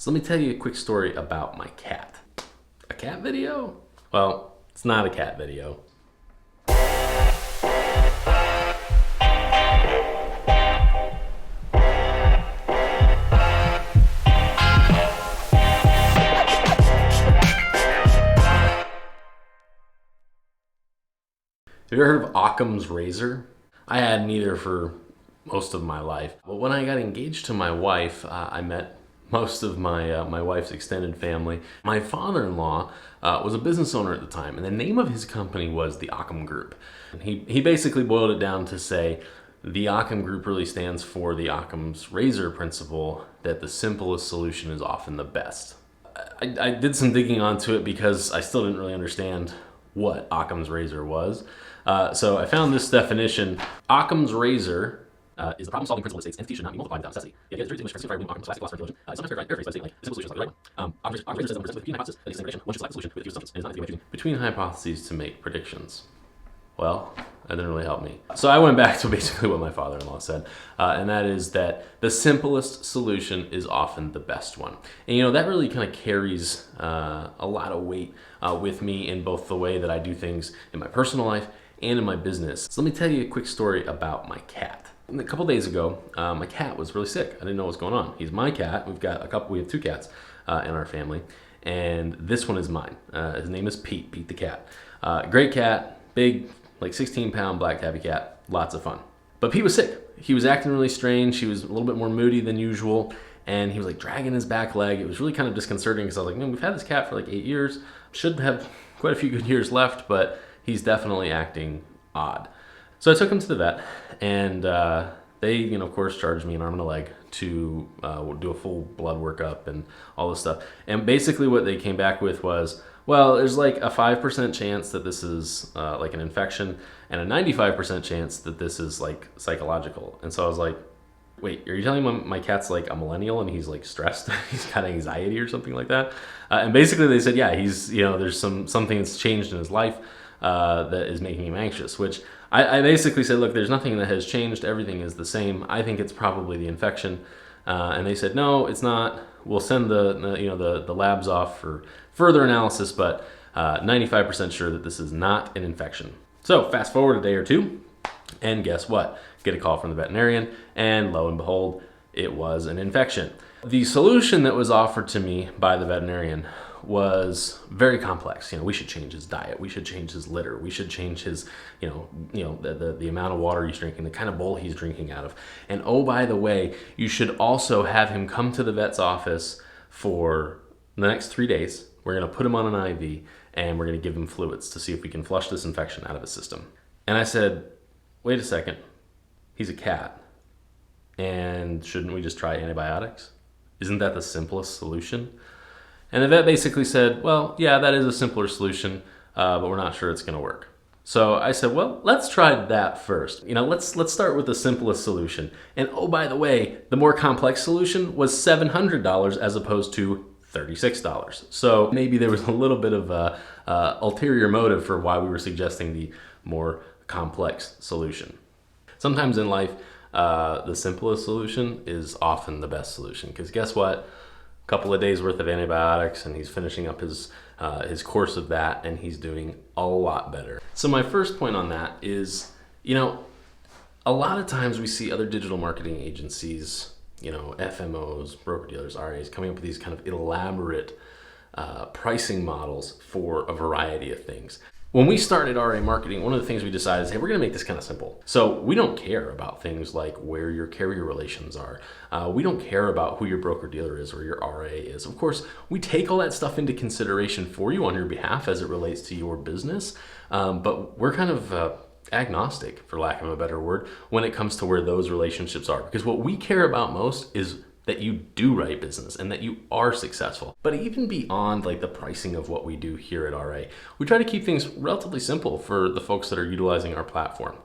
So let me tell you a quick story about my cat. A cat video? Well, it's not a cat video. Have you ever heard of Occam's razor? I had neither for most of my life. But when I got engaged to my wife, I met most of my wife's extended family. My father-in-law was a business owner at the time, and the name of his company was the Occam Group. And he basically boiled it down to say the Occam Group really stands for the Occam's razor principle, that the simplest solution is often the best. I did some digging onto it because I still didn't really understand what Occam's razor was. So I found this definition. Occam's razor is the problem-solving principle that states entities should not be multiplied without necessity. The idea is very distinguished from Occam's classic philosopher theologian. Sometimes paraphrased by stating like, simple solution is like the right one. Occam's razor says that when presented with competing hypothesis, that is the same prediction, one should select the solution with the assumptions, and is not anything about choosing between hypotheses to make predictions. Well, that didn't really help me. So I went back to basically what my father-in-law said, and that is that the simplest solution is often the best one. And that really kind of carries a lot of weight with me in both the way that I do things in my personal life and in my business. So let me tell you a quick story about my cat. A couple days ago, my cat was really sick. I didn't know what was going on. He's my cat. We have two cats in our family, and this one is mine. His name is Pete the cat. Great cat, big, like 16-pound black tabby cat, lots of fun. But Pete was sick. He was acting really strange. He was a little bit more moody than usual, and he was like dragging his back leg. It was really kind of disconcerting because I was like, man, we've had this cat for like 8 years. Should have quite a few good years left, but he's definitely acting odd. So I took him to the vet, and they, of course, charged me an arm and a leg to do a full blood workup and all this stuff. And basically what they came back with was, well, there's like a 5% chance that this is like an infection and a 95% chance that this is like psychological. And so I was like, wait, are you telling me my cat's like a millennial and he's like stressed? He's got anxiety or something like that? And basically they said, yeah, he's, there's something that's changed in his life that is making him anxious, which I basically said, look, there's nothing that has changed. Everything is the same. I think it's probably the infection. And they said, no, it's not. We'll send the labs off for further analysis, but 95% sure that this is not an infection. So fast forward a day or two, and guess what? Get a call from the veterinarian, and lo and behold, it was an infection. The solution that was offered to me by the veterinarian was very complex. We should change his diet. We should change his litter. We should change his, the amount of water he's drinking, the kind of bowl he's drinking out of. And oh, by the way, you should also have him come to the vet's office for the next 3 days. We're going to put him on an IV, and we're going to give him fluids to see if we can flush this infection out of his system. And I said, wait a second, he's a cat. And shouldn't we just try antibiotics? Isn't that the simplest solution? And the vet basically said, well, yeah, that is a simpler solution, but we're not sure it's going to work. So I said, well, let's try that first. Let's start with the simplest solution. And oh, by the way, the more complex solution was $700 as opposed to $36. So maybe there was a little bit of a ulterior motive for why we were suggesting the more complex solution. Sometimes in life, the simplest solution is often the best solution, because guess what? A couple of days worth of antibiotics and he's finishing up his course of that, and he's doing a lot better. So my first point on that is, a lot of times we see other digital marketing agencies, FMOs, broker dealers, RAs, coming up with these kind of elaborate pricing models for a variety of things. When we started RA marketing, one of the things we decided is, hey, we're going to make this kind of simple. So we don't care about things like where your carrier relations are. We don't care about who your broker dealer is or your RA is. Of course, we take all that stuff into consideration for you on your behalf as it relates to your business. But we're kind of agnostic, for lack of a better word, when it comes to where those relationships are. Because what we care about most is that you do right business and that you are successful. But even beyond like the pricing of what we do here at RA, we try to keep things relatively simple for the folks that are utilizing our platform.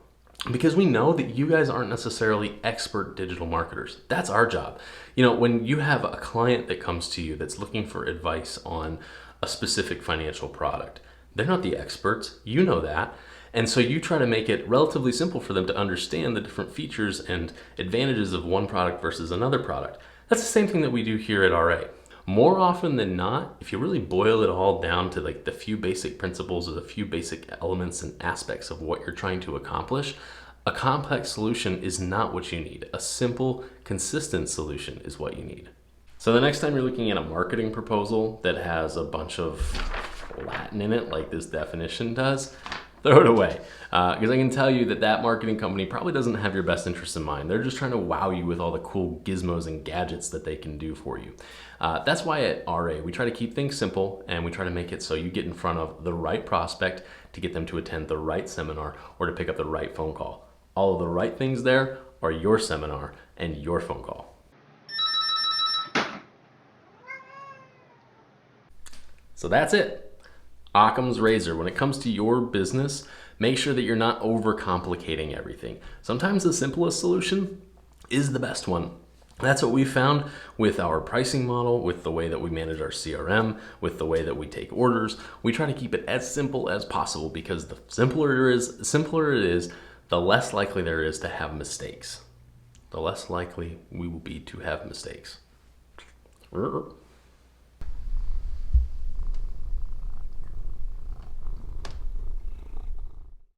Because we know that you guys aren't necessarily expert digital marketers. That's our job. When you have a client that comes to you that's looking for advice on a specific financial product, they're not the experts. You know that. And so you try to make it relatively simple for them to understand the different features and advantages of one product versus another product. That's the same thing that we do here at RA. More often than not, if you really boil it all down to like the few basic principles or the few basic elements and aspects of what you're trying to accomplish, a complex solution is not what you need. A simple, consistent solution is what you need. So the next time you're looking at a marketing proposal that has a bunch of Latin in it, like this definition does, throw it away. Because I can tell you that marketing company probably doesn't have your best interests in mind. They're just trying to wow you with all the cool gizmos and gadgets that they can do for you. That's why at RA, we try to keep things simple, and we try to make it so you get in front of the right prospect to get them to attend the right seminar or to pick up the right phone call. All of the right things there are your seminar and your phone call. So that's it. Occam's razor. When it comes to your business, make sure that you're not overcomplicating everything. Sometimes the simplest solution is the best one. That's what we found with our pricing model, with the way that we manage our CRM, with the way that we take orders. We try to keep it as simple as possible because the simpler it is, the less likely there is to have mistakes. The less likely we will be to have mistakes.